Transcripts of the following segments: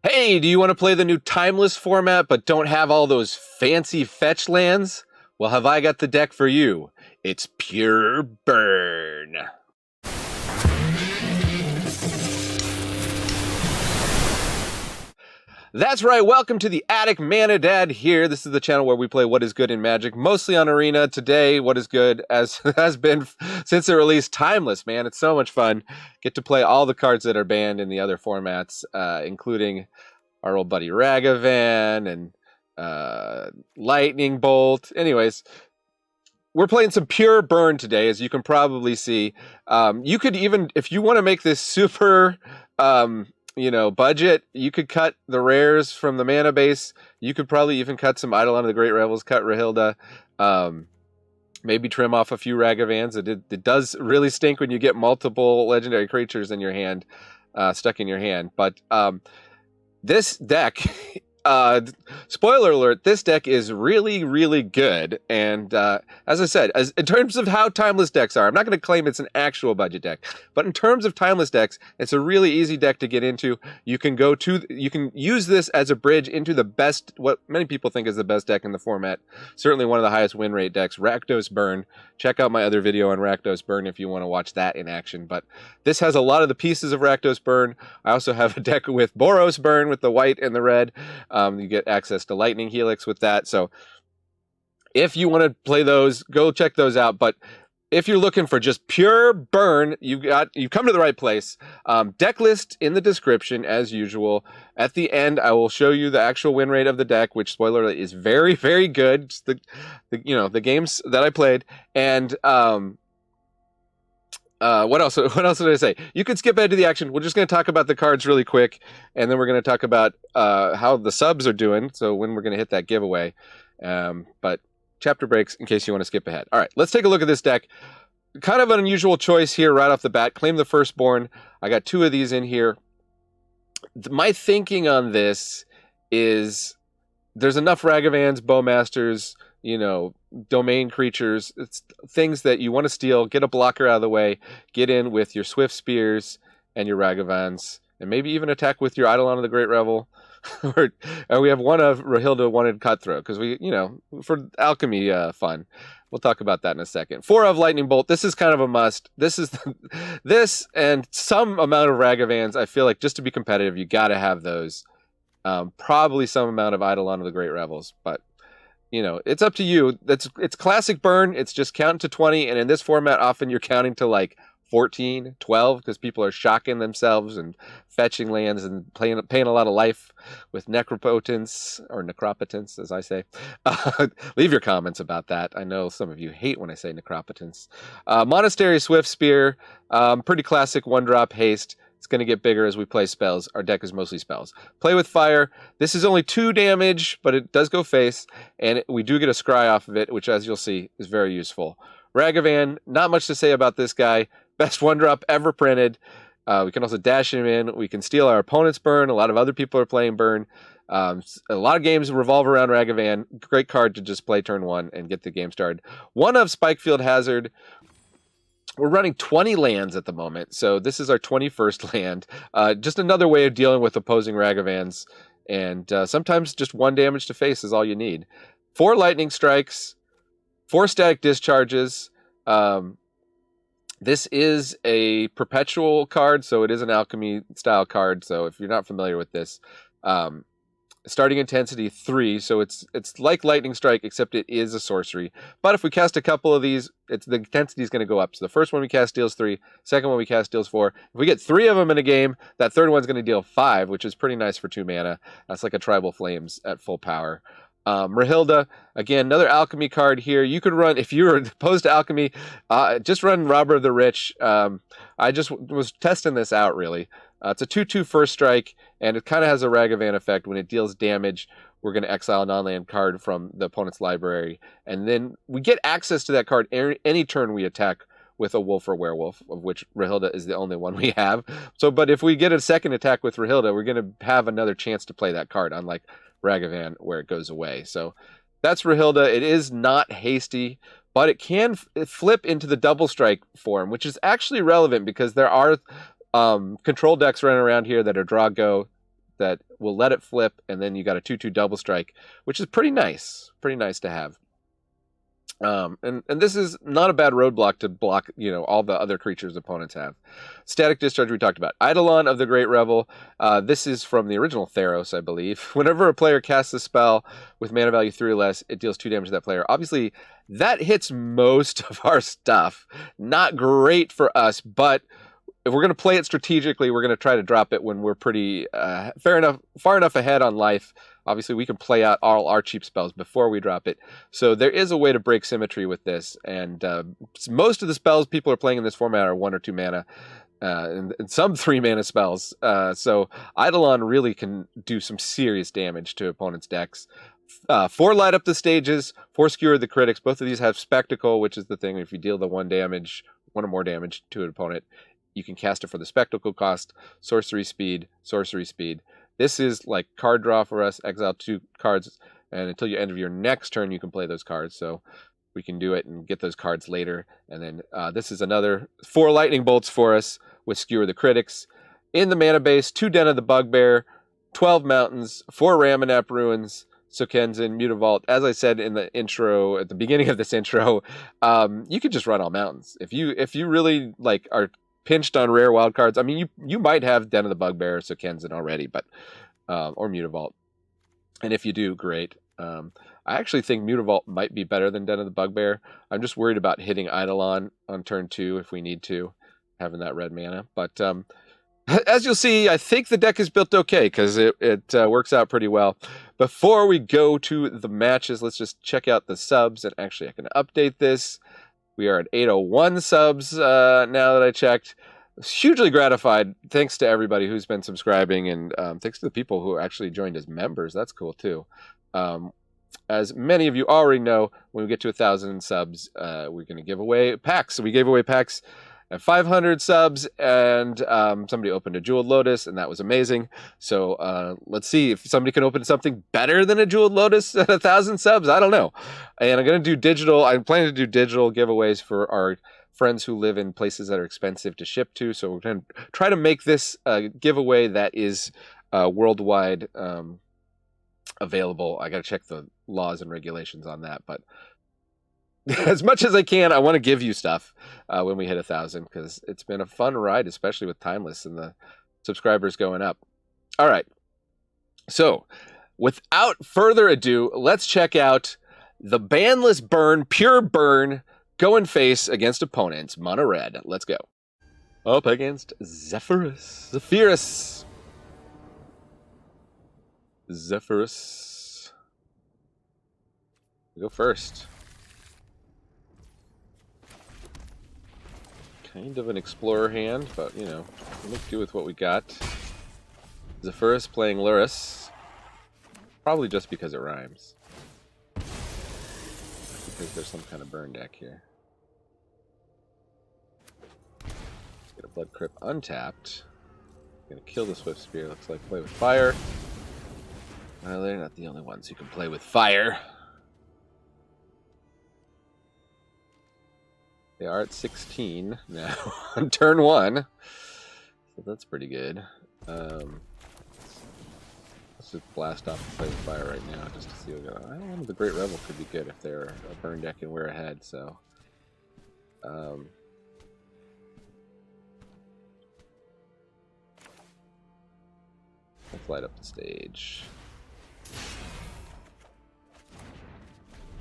Hey, do you want to play the new Timeless format but don't have all those fancy fetch lands? Well, have I got the deck for you? It's Pure Burn. That's right, welcome to the Attic Mana Dad here. This is the channel where we play What is Good in Magic, mostly on Arena. Today, What is Good, as has been since the release, Timeless, man. It's so much fun. Get to play all the cards that are banned in the other formats, including our old buddy Ragavan and Lightning Bolt. Anyways, we're playing some Pure Burn today, as you can probably see. You could even, if you want to make this super, budget, you could cut the rares from the mana base. You could probably even cut some Eidolon of the Great Revels, cut Rahilda, maybe trim off a few Ragavans. It does really stink when you get multiple legendary creatures in your hand, stuck in your hand. But this deck, spoiler alert, this deck is really, really good. And as I said, in terms of how Timeless decks are, I'm not going to claim it's an actual budget deck, but in terms of Timeless decks, it's a really easy deck to get into. You can use this as a bridge into the best, what many people think is the best deck in the format. Certainly one of the highest win rate decks, Rakdos Burn. Check out my other video on Rakdos Burn if you want to watch that in action. But this has a lot of the pieces of Rakdos Burn. I also have a deck with Boros Burn with the white and the red. You get access to Lightning Helix with that. So if you want to play those, go check those out. But if you're looking for just pure burn, you've come to the right place. Deck list in the description as usual. At the end, I will show you the actual win rate of the deck, which, spoiler alert, is very, very good. Just the games that I played. And what else? What else did I say? You could skip ahead to the action. We're just going to talk about the cards really quick, and then we're going to talk about how the subs are doing. So when we're going to hit that giveaway. But chapter breaks in case you want to skip ahead. All right, let's take a look at this deck. Kind of an unusual choice here right off the bat. Claim the Firstborn. I got two of these in here. My thinking on this is there's enough Ragavans, Bowmasters, domain creatures. It's things that you want to steal, get a blocker out of the way, get in with your Swift Spears and your Ragavans, and maybe even attack with your Eidolon of the Great Revel. And we have one of Rahilda wanted Cutthroat, because for alchemy fun. We'll talk about that in a second. 4 of Lightning Bolt. This is kind of a must. This and some amount of Ragavans. I feel like just to be competitive, you got to have those. Probably some amount of Eidolon of the Great Revels, but it's up to you. It's classic burn. It's just counting to 20, and in this format, often you're counting to like 14, 12, because people are shocking themselves and fetching lands and paying a lot of life with Necropotence, or Necropotence, as I say. Leave your comments about that. I know some of you hate when I say Necropotence. Monastery Swift Spear, pretty classic 1-drop haste. It's going to get bigger as we play spells. Our deck is mostly spells. Play with Fire. This is only 2 damage, but it does go face, and we do get a scry off of it, which, as you'll see, is very useful. Ragavan, not much to say about this guy. Best 1-drop ever printed. We can also dash him in. We can steal our opponent's burn. A lot of other people are playing burn. A lot of games revolve around Ragavan. Great card to just play turn 1 and get the game started. 1 of Spikefield Hazard. We're running 20 lands at the moment, so this is our 21st land. Just another way of dealing with opposing Ragavans, and sometimes just 1 damage to face is all you need. 4 lightning strikes, 4 static discharges. This is a perpetual card, so it is an alchemy style card. So if you're not familiar with this, starting intensity 3, so it's like lightning strike, except it is a sorcery. But if we cast a couple of these, the intensity is going to go up. So the first one we cast deals 3, second one we cast deals 4. If we get 3 of them in a game, that third one's going to deal 5, which is pretty nice for 2 mana. That's like a Tribal Flames at full power. Rahilda, again, another alchemy card here. You could run, if you're opposed to alchemy, just run Robber of the Rich. I just was testing this out, really. It's a 2/2 first strike, and it kind of has a Ragavan effect. When it deals damage, we're going to exile a non-land card from the opponent's library, and then we get access to that card any turn we attack with a wolf or werewolf, of which Rahilda is the only one we have. So, but if we get a second attack with Rahilda, we're going to have another chance to play that card, unlike Ragavan, where it goes away. So that's Rahilda. It is not hasty, but it can flip into the double strike form, which is actually relevant because there are control decks running around here that are draw go. that will let it flip, and then you got a 2/2 double strike, which is pretty nice to have. And this is not a bad roadblock to block, all the other creatures opponents have. Static Discharge we talked about. Eidolon of the Great Revel. This is from the original Theros, I believe. Whenever a player casts a spell with mana value 3 or less, it deals 2 damage to that player. Obviously, that hits most of our stuff. Not great for us, but if we're going to play it strategically, we're going to try to drop it when we're pretty far enough ahead on life. Obviously, we can play out all our cheap spells before we drop it. So there is a way to break symmetry with this. And most of the spells people are playing in this format are 1 or 2 mana. And some 3 mana spells. So Eidolon really can do some serious damage to opponents' decks. 4 light up the stages, 4 skewer the critics. Both of these have Spectacle, which is the thing. If you deal the 1 or more damage to an opponent, you can cast it for the Spectacle cost. Sorcery speed. This is like card draw for us. Exile 2 cards, and until you end of your next turn, you can play those cards. So we can do it and get those cards later. And then this is another 4 lightning bolts for us with Skewer the Critics. In the mana base, 2 Den of the Bugbear, 12 mountains, 4 Ramanap Ruins, Sokenzin, Mutavault. As I said in the intro, at the beginning of this intro, you could just run all mountains. If you really are pinched on rare wild cards. I mean, you might have Den of the Bugbear or Sokenzin already, but or Mutavault. And if you do, great. I actually think Mutavault might be better than Den of the Bugbear. I'm just worried about hitting Eidolon on turn 2 if we need to, having that red mana. But as you'll see, I think the deck is built okay because it works out pretty well. Before we go to the matches, let's just check out the subs. And actually, I can update this. We are at 801 subs now that I checked. Hugely gratified. Thanks to everybody who's been subscribing, and thanks to the people who actually joined as members. That's cool too. As many of you already know, when we get to 1,000 subs, we're going to give away packs. So we gave away packs at 500 subs, and somebody opened a Jeweled Lotus, and that was amazing. So let's see if somebody can open something better than a Jeweled Lotus at 1,000 subs. I don't know. And I'm going to do digital. I'm planning to do digital giveaways for our friends who live in places that are expensive to ship to. So we're going to try to make this a giveaway that is worldwide available. I got to check the laws and regulations on that, but as much as I can, I want to give you stuff when we hit 1,000 because it's been a fun ride, especially with Timeless and the subscribers going up. All right. So without further ado, let's check out the Banless Burn, Pure Burn, going face against opponents. Mono red. Let's go. Up against Zephyrus. We go first. Kind of an explorer hand, but, we'll make do with what we got. Zephyrus playing Luris. Probably just because it rhymes. Because there's some kind of burn deck here. Get a Blood Crypt untapped. Gonna kill the Swift Spear. Looks like play with fire. Well, they're not the only ones who can play with fire. They are at 16 now on turn 1. So that's pretty good. Let's just blast off and play with fire right now just to see what goes on. I don't know, the Great Revel could be good if they're a burn deck and we're ahead, so. Let's light up the stage.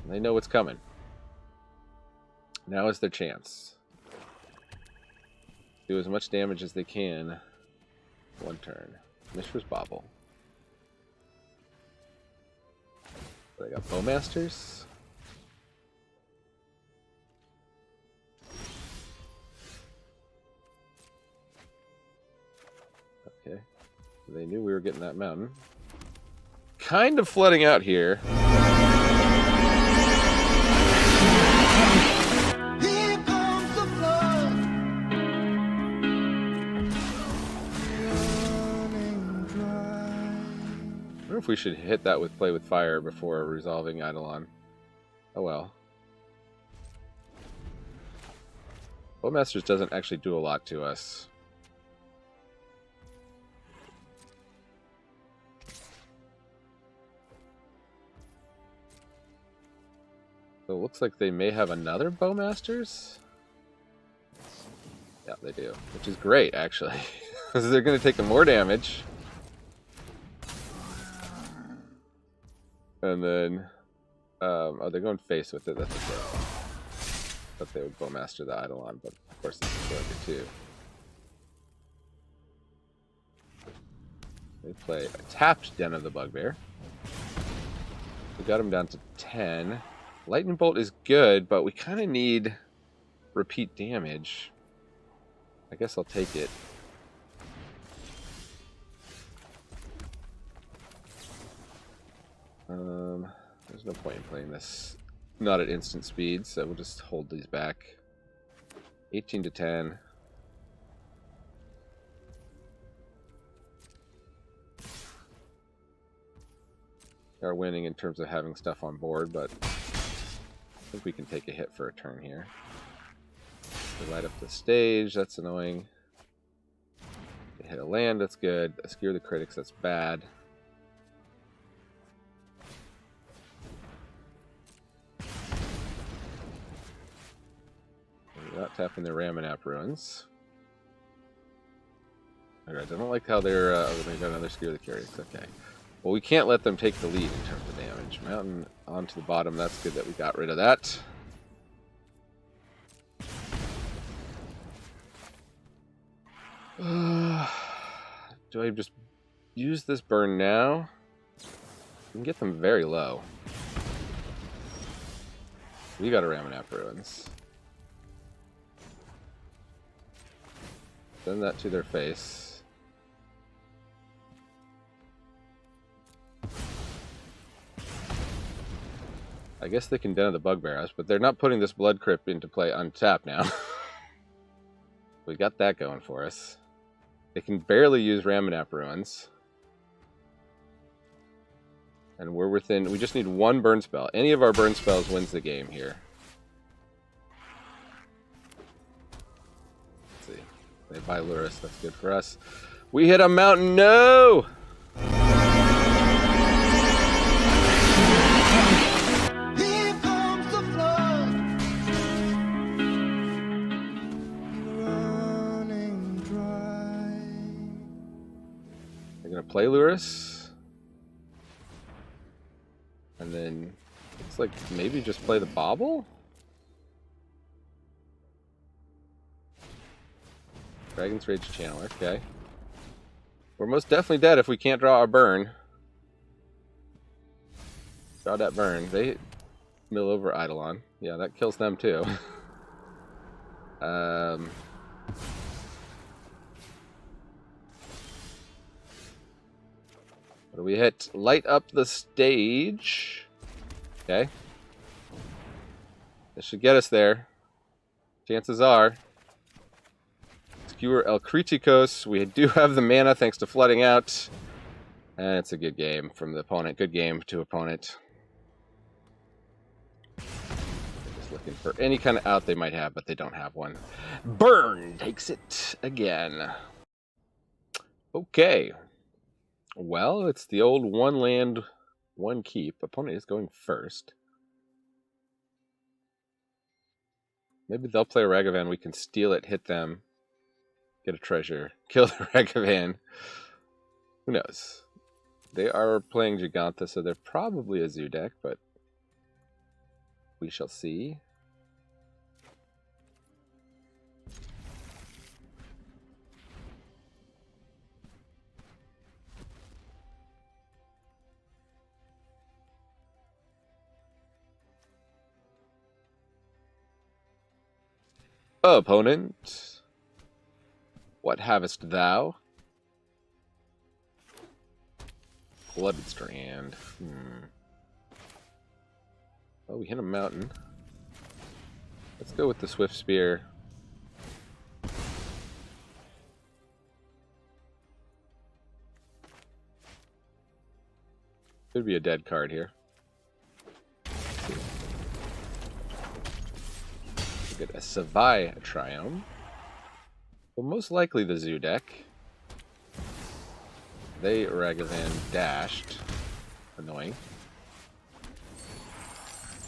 They know what's coming. Now is their chance. Do as much damage as they can. One turn. Mishra's Bauble. They got Bowmasters. Okay. They knew we were getting that mountain. Kind of flooding out here. I wonder if we should hit that with Play with Fire before resolving Eidolon. Oh well. Bowmasters doesn't actually do a lot to us. So it looks like they may have another Bowmasters. Yeah, they do, which is great, actually. Because they're going to take more damage. And then... oh, they're going face with it. That's okay. But they would Bowmaster the Eidolon, but of course it's a failure too. They play a tapped Den of the Bugbear. We got him down to 10. Lightning Bolt is good, but we kind of need repeat damage. I guess I'll take it. There's no point in playing this not at instant speed, so we'll just hold these back. 18 to 10. Are winning in terms of having stuff on board, but I think we can take a hit for a turn here. They light up the stage, that's annoying. They hit a land, that's good. Skewer the critics, that's bad. We're not tapping the Ramanap Ruins. Alright, I don't like how they're... they got another Skewer the Critics, okay. Well, we can't let them take the lead in terms of damage. Mountain onto the bottom, that's good that we got rid of that. Do I just use this burn now? We can get them very low. We got a Ramanap Ruins. Send that to their face. I guess they can Den of the Bugbear us, but they're not putting this Blood Crypt into play untapped now. We got that going for us. They can barely use Ramanap Ruins. And we're within... We just need one burn spell. Any of our burn spells wins the game here. Let's see. They buy Luris. That's good for us. We hit a mountain. No! Play Luris, and then it's like maybe just play the Bauble. Dragon's Rage Channeler, okay. We're most definitely dead if we can't draw our burn. Draw that burn. They mill over Eidolon. Yeah, that kills them too. What do we hit? Light up the stage. Okay. This should get us there. Chances are. Skewer El Kritikos. We do have the mana thanks to flooding out. And it's a good game from the opponent. Good game to opponent. Just looking for any kind of out they might have, but they don't have one. Burn takes it again. Okay. Well, it's the old one land, one keep. Opponent is going first. Maybe they'll play a Ragavan. We can steal it, hit them, get a treasure, kill the Ragavan. Who knows? They are playing Giganta, so they're probably a Zoo deck, but we shall see. Opponent, what havest thou? Blooded Strand. Oh, we hit a mountain. Let's go with the Swift Spear. Could be a dead card here. Get a Savai Triome. Well, most likely the Zoo deck. They Ragavan dashed. Annoying.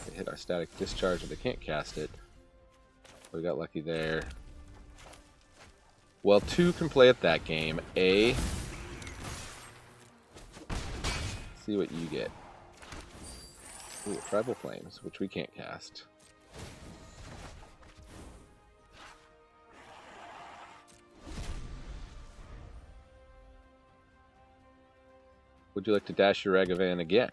They hit our static discharge, but they can't cast it. We got lucky there. Well, 2 can play at that game. A. See what you get. Ooh, Tribal Flames, which we can't cast. Would you like to dash your Ragavan again?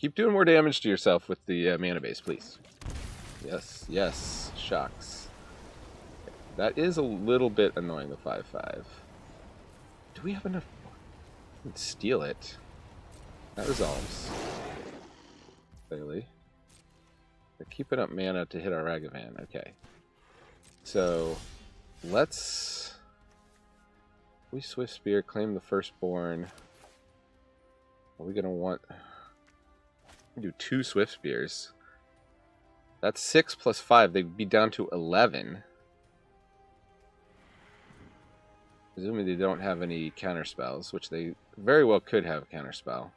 Keep doing more damage to yourself with the mana base, please. Yes, yes, shocks. That is a little bit annoying, the 5/5. Do we have enough? Steal it. That resolves. Clearly. They're keeping up mana to hit our Ragavan. Okay. So, let's... We Swift Spear, claim the Firstborn. Are we going to want... We do 2 Swift Spears. That's 6 plus 5. They'd be down to 11. Presumably they don't have any counter spells, which they very well could have a counter spell.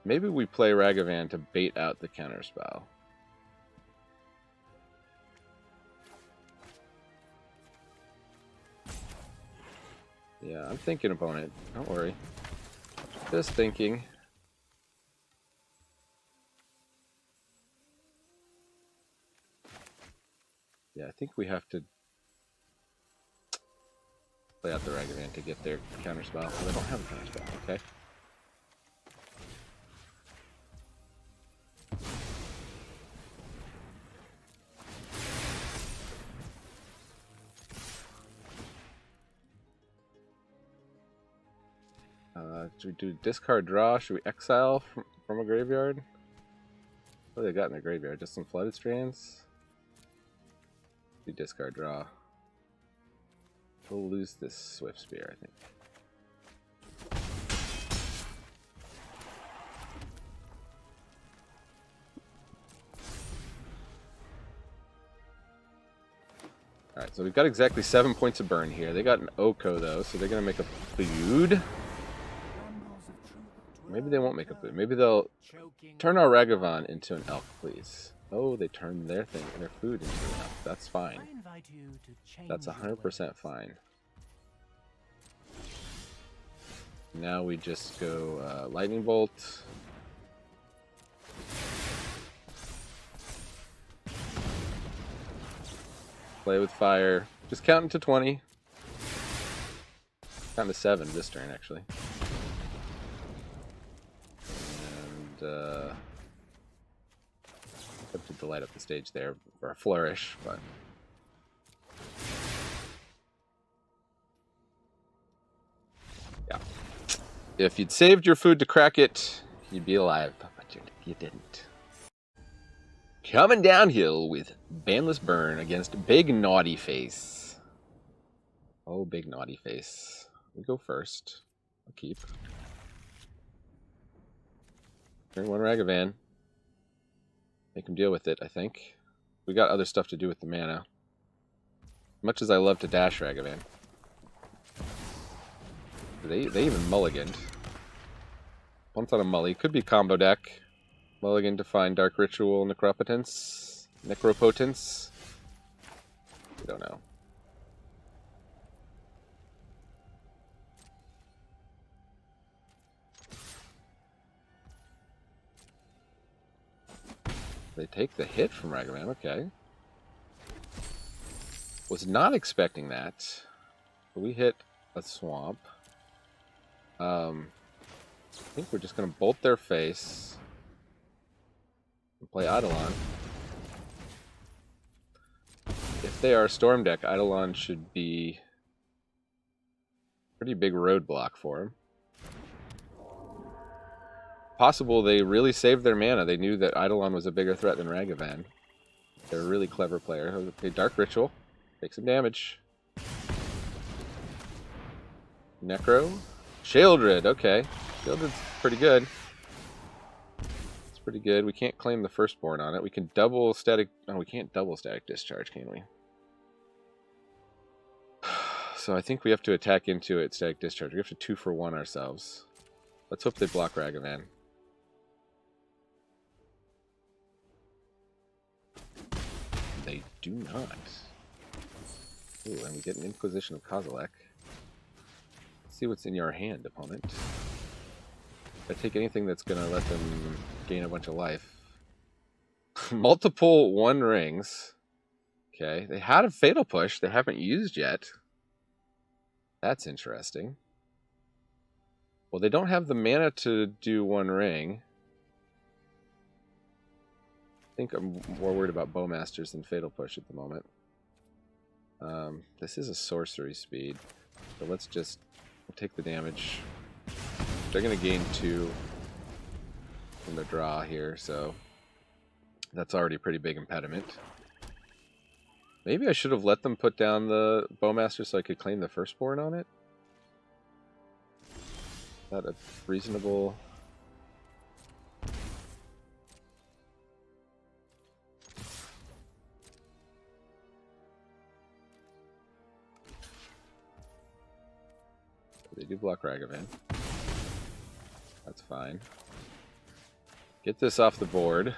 Maybe we play Ragavan to bait out the counter spell. Yeah, I'm thinking, opponent. Don't worry. Just thinking. Yeah, I think we have to play out the Ragavan to get their counterspell. Oh, they don't have a counterspell. Okay. Should we do discard draw? Should we exile from a graveyard? What do they got in their graveyard? Just some flooded strands? Do discard draw. We'll lose this Swift Spear, I think. Alright, so we've got exactly 7 points of burn here. They got an Oko, though, so they're going to make a food. Maybe they won't make a food. Maybe they'll turn our Ragavan into an elk, please. Oh, they turned their food into an elk. That's fine. That's 100% fine. Now we just go Lightning Bolt. Play with fire. Just counting to 20. Counting to 7 this turn, actually. And tempted to light up the stage there for a flourish, but yeah. If you'd saved your food to crack it, you'd be alive, but you didn't. Coming downhill with Banless Burn against Big Naughty Face. Oh, Big Naughty Face. We go first. I'll keep. Turn 1 Ragavan. Make him deal with it, I think. We got other stuff to do with the mana. Much as I love to dash Ragavan. They even mulliganed. Once on a mully. Could be combo deck. Mulligan to find Dark Ritual, Necropotence. Necropotence. We don't know. They take the hit from Ragavan, okay. Was not expecting that. We hit a swamp. I think we're just going to bolt their face. And play Eidolon. If they are a Storm deck, Eidolon should be a pretty big roadblock for them. Possible they really saved their mana. They knew that Eidolon was a bigger threat than Ragavan. They're a really clever player. Okay, Dark Ritual. Take some damage. Necro. Sheoldred, okay. Sheoldred's pretty good. It's pretty good. We can't claim the Firstborn on it. We can double static... Oh, we can't double static discharge, can we? So I think we have to attack into it, static discharge. We have to 2-for-1 ourselves. Let's hope they block Ragavan. They do not. Ooh, and we get an Inquisition of Kozilek. Let's see what's in your hand, opponent. If I take anything that's going to let them gain a bunch of life. Multiple 1 rings. Okay, they had a Fatal Push they haven't used yet. That's interesting. Well, they don't have the mana to do 1 ring. I think I'm more worried about Bowmasters than Fatal Push at the moment. This is a sorcery speed, so let's just take the damage. They're going to gain 2 from the draw here, so that's already a pretty big impediment. Maybe I should have let them put down the Bowmaster so I could claim the Firstborn on it. Is that a reasonable... They do block Ragavan. That's fine. Get this off the board.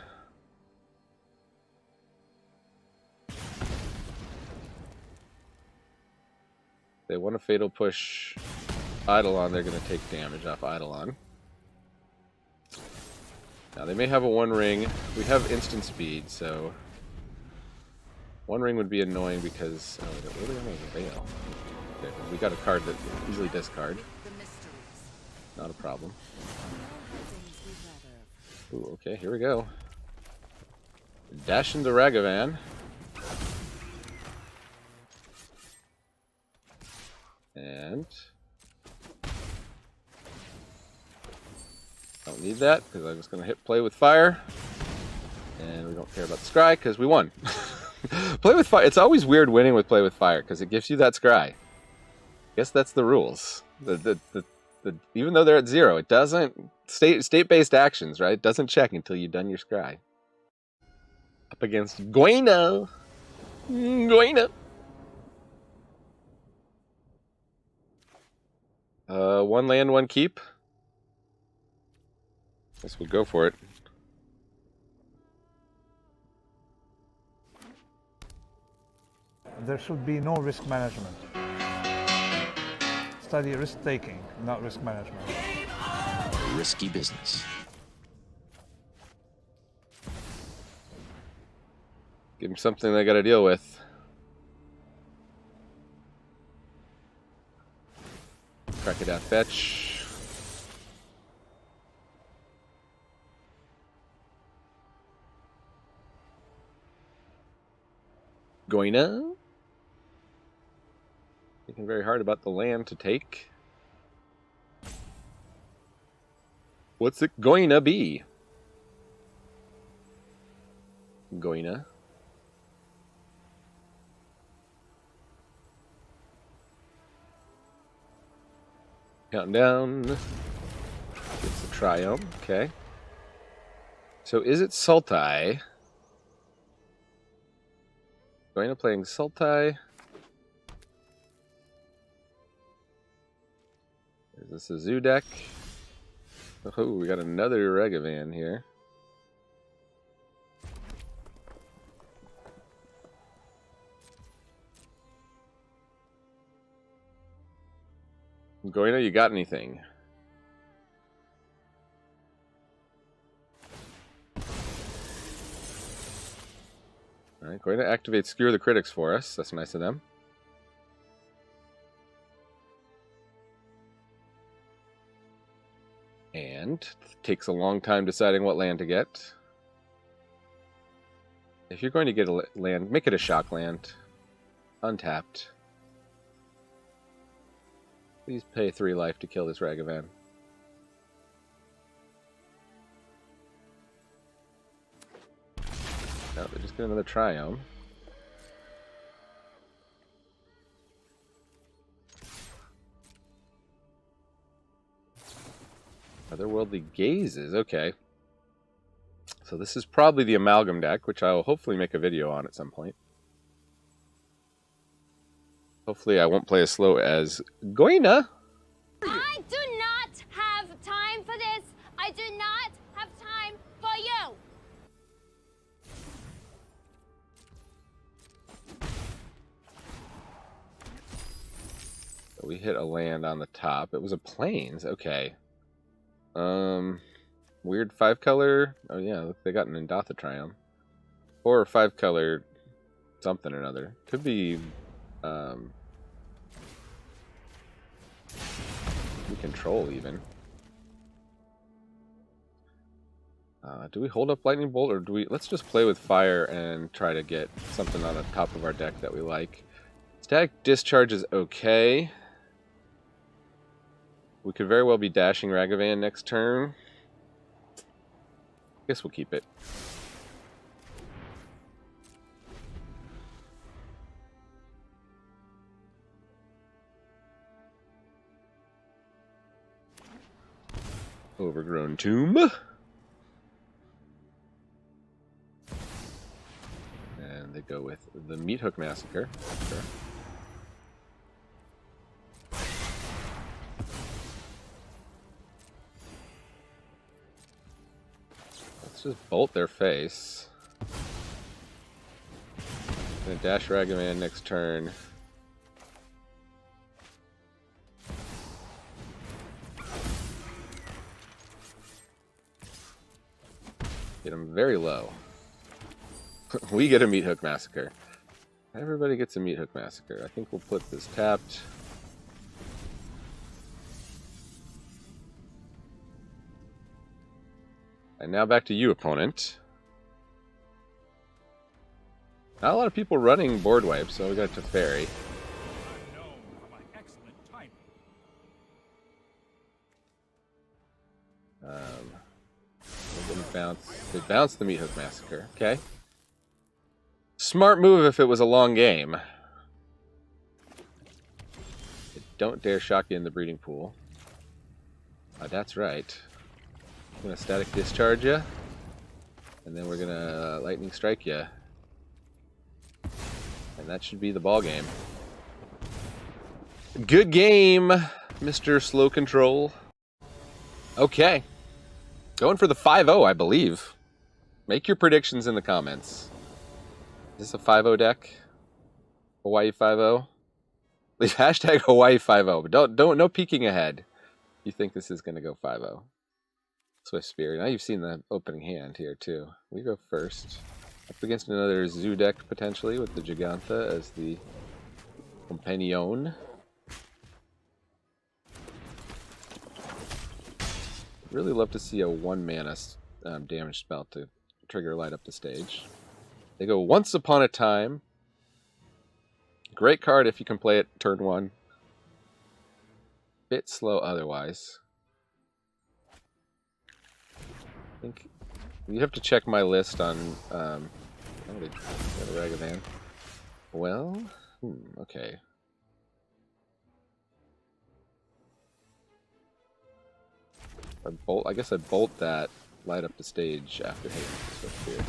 They want a Fatal Push Eidolon, they're going to take damage off Eidolon. Now they may have a 1 ring. We have instant speed, so 1 ring would be annoying because oh, we don't really have a Veil. Okay, we got a card that easily discard. Not a problem. Ooh, okay, here we go. Dash into Ragavan. And don't need that because I'm just going to hit play with fire. And we don't care about the scry because we won. Play with fire. It's always weird winning with play with fire because it gives you that scry. Guess that's the rules. Even though they're at 0, it doesn't state-based actions, right? It doesn't check until you've done your scry. Up against Guina. 1 land, 1 keep. Guess we'll go for it. There should be no risk management. Study risk-taking, not risk management. Risky business. Give them something they got to deal with. Crack it out, fetch. Goina. Thinking very hard about the land to take. What's it going to be? Goina. Counting down. It's a Triumph. Okay. So is it Sultai? Goina playing Sultai. Is this a zoo deck? Oh, we got another Ragavan here. Goina, you got anything? Alright, Goina activates Skewer the Critics for us. That's nice of them. And takes a long time deciding what land to get. If you're going to get a land, make it a shock land. Untapped. Please pay 3 life to kill this Ragavan. No, they just get another Triome. Otherworldly Gazes, okay. So this is probably the Amalgam deck, which I will hopefully make a video on at some point. Hopefully I won't play as slow as Goina. I do not have time We hit a land on the top. It was a plains. Okay. Weird 5-color. Oh yeah, look, they got an Endothotrium. 4 or 5-color something or another. Could be we control even. Do we hold up Lightning Bolt, or do we... Let's just play with fire and try to get something on the top of our deck that we like. Static Discharge is okay. We could very well be dashing Ragavan next turn. Guess we'll keep it. Overgrown Tomb. And they go with the Meathook Massacre. Sure. Let's just bolt their face. Gonna dash Ragavan next turn. Get him very low. We get a Meathook Massacre. Everybody gets a Meathook Massacre. I think we'll put this tapped. And now back to you, opponent. Not a lot of people running board wipe, so we got to Teferi. They bounced the Meathook Massacre. Okay. Smart move if it was a long game. Don't dare shock you in the breeding pool. That's right. I'm gonna Static Discharge you, and then we're gonna Lightning Strike you, and that should be the ball game. Good game, Mr. Slow Control. Okay, going for the 5-0, I believe. Make your predictions in the comments. Is this a 5-0 deck? Hawaii 5-0? Leave hashtag Hawaii 5-0, but don't no peeking ahead. You think this is gonna go 5-0? Swift Spirit. Now you've seen the opening hand here too. We go first. Up against another Zoo deck potentially with the Giganta as the companion. Really love to see a 1-mana damage spell to trigger light up the stage. They go Once Upon a Time. Great card if you can play it turn 1. Bit slow otherwise. I think you have to check my list on Ragavan. Well, okay. I guess I bolt that, light up the stage after hitting the Swift Spear.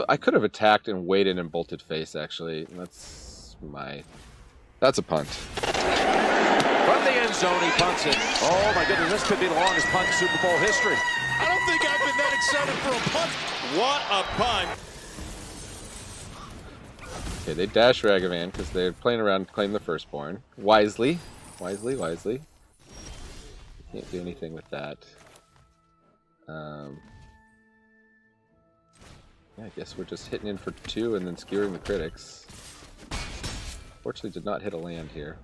I could have attacked and waited and bolted face, actually. That's a punt. From the end zone, he punts it. Oh my goodness, this could be the longest punt in Super Bowl history. I don't think I've been that excited for a punt. What a punt. Okay, they dash Ragavan because they're playing around to claim the firstborn. Wisely. Wisely. Can't do anything with that. Yeah, I guess we're just hitting in for 2 and then skewering the critics. Fortunately, did not hit a land here.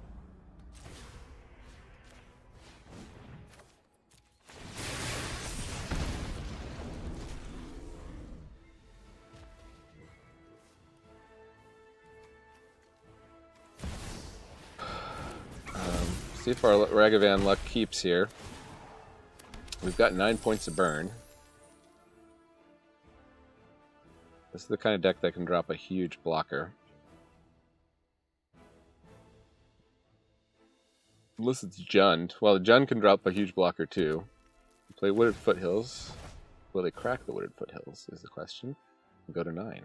See if our Ragavan luck keeps here. We've got 9 points of burn. This is the kind of deck that can drop a huge blocker. Unless it's Jund. Well, the Jund can drop a huge blocker too. Play Wooded Foothills. Will they crack the Wooded Foothills is the question. Go to 9.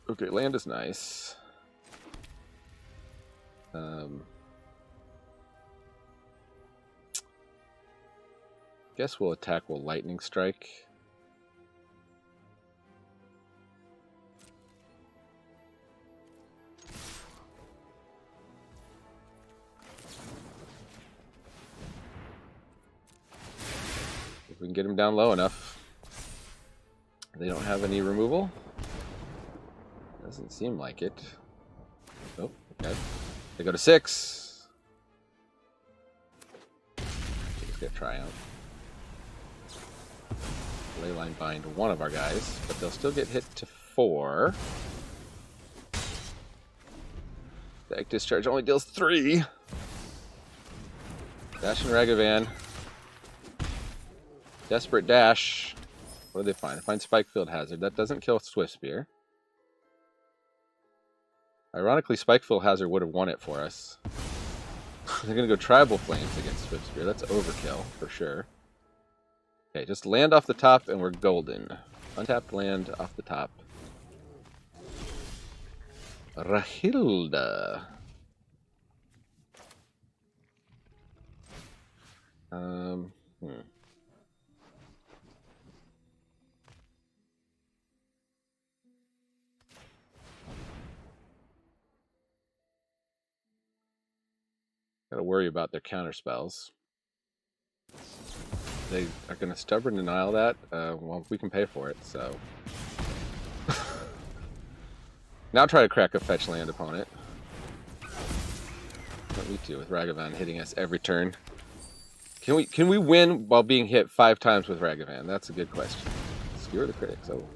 Okay, land is nice. Guess we'll attack. We'll Lightning Strike. we can get him down low enough. They don't have any removal. Doesn't seem like it. Oh, okay. They go to 6. Let's get Triumph. Leyline bind one of our guys, but they'll still get hit to 4. Deck discharge only deals 3. Dash and Ragavan. Desperate dash. What do they find? They find Spikefield Hazard. That doesn't kill Swift Spear. Ironically, Spikefield Hazard would have won it for us. They're going to go Tribal Flames against Swift Spear. That's overkill, for sure. Okay, just land off the top and we're golden. Untapped land off the top. Rahilda. Gotta worry about their counter spells. They are gonna stubborn denial that. Well, we can pay for it, so. Now try to crack a fetch land opponent. What we do with Ragavan hitting us every turn. Can we win while being hit 5 times with Ragavan? That's a good question. Skewer the critics. Oh,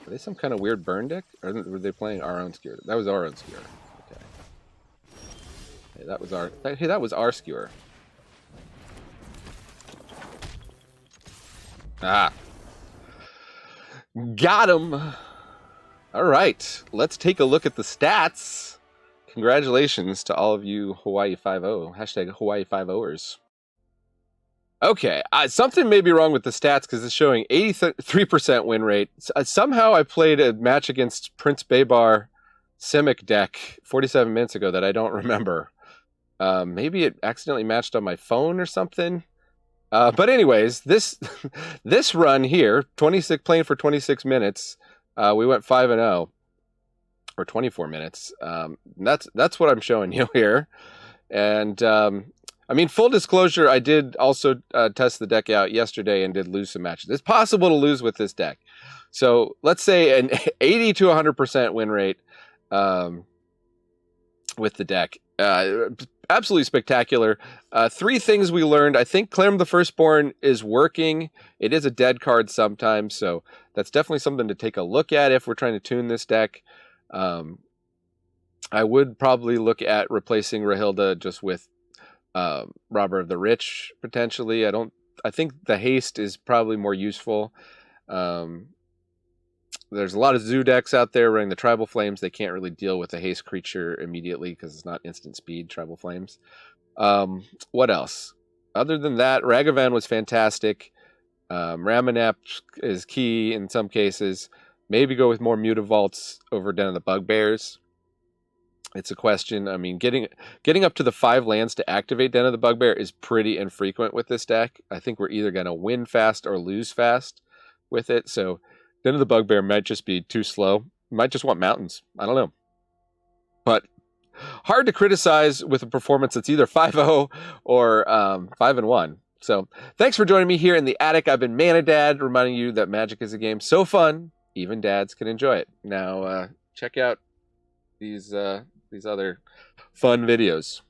are they some kind of weird burn deck, or were they playing our own skewer? That was our own skewer. Okay. Hey, that was our. Hey, that was our skewer. Ah. Got him. All right, let's take a look at the stats. Congratulations to all of you Hawaii 5-0. Hashtag Hawaii 5-0ers. Okay, something may be wrong with the stats because it's showing 83% win rate. Somehow I played a match against Prince Baybar Simic deck 47 minutes ago that I don't remember. Maybe it accidentally matched on my phone or something. But anyways, this run here, playing for 26 minutes, we went 5-0 or 24 minutes. That's what I'm showing you here. And I mean, full disclosure, I did also test the deck out yesterday and did lose some matches. It's possible to lose with this deck. So let's say an 80 to 100% win rate with the deck. Absolutely spectacular. 3 things we learned. I think Clem the Firstborn is working. It is a dead card sometimes, so that's definitely something to take a look at if we're trying to tune this deck. I would probably look at replacing Rahilda just with Robber of the Rich, potentially. I think the haste is probably more useful. There's a lot of zoo decks out there running the Tribal Flames. They can't really deal with a haste creature immediately because it's not instant speed, Tribal Flames. What else? Other than that, Ragavan was fantastic. Ramanap is key in some cases. Maybe go with more Mutavaults over Den of the Bugbears. It's a question. I mean, getting up to the 5 lands to activate Den of the Bugbear is pretty infrequent with this deck. I think we're either going to win fast or lose fast with it. So Den of the Bugbear might just be too slow. Might just want mountains. I don't know. But hard to criticize with a performance that's either 5-0 or 5-1. So thanks for joining me here in the attic. I've been Mana Dad, reminding you that Magic is a game so fun, even dads can enjoy it. Now check out these other fun videos.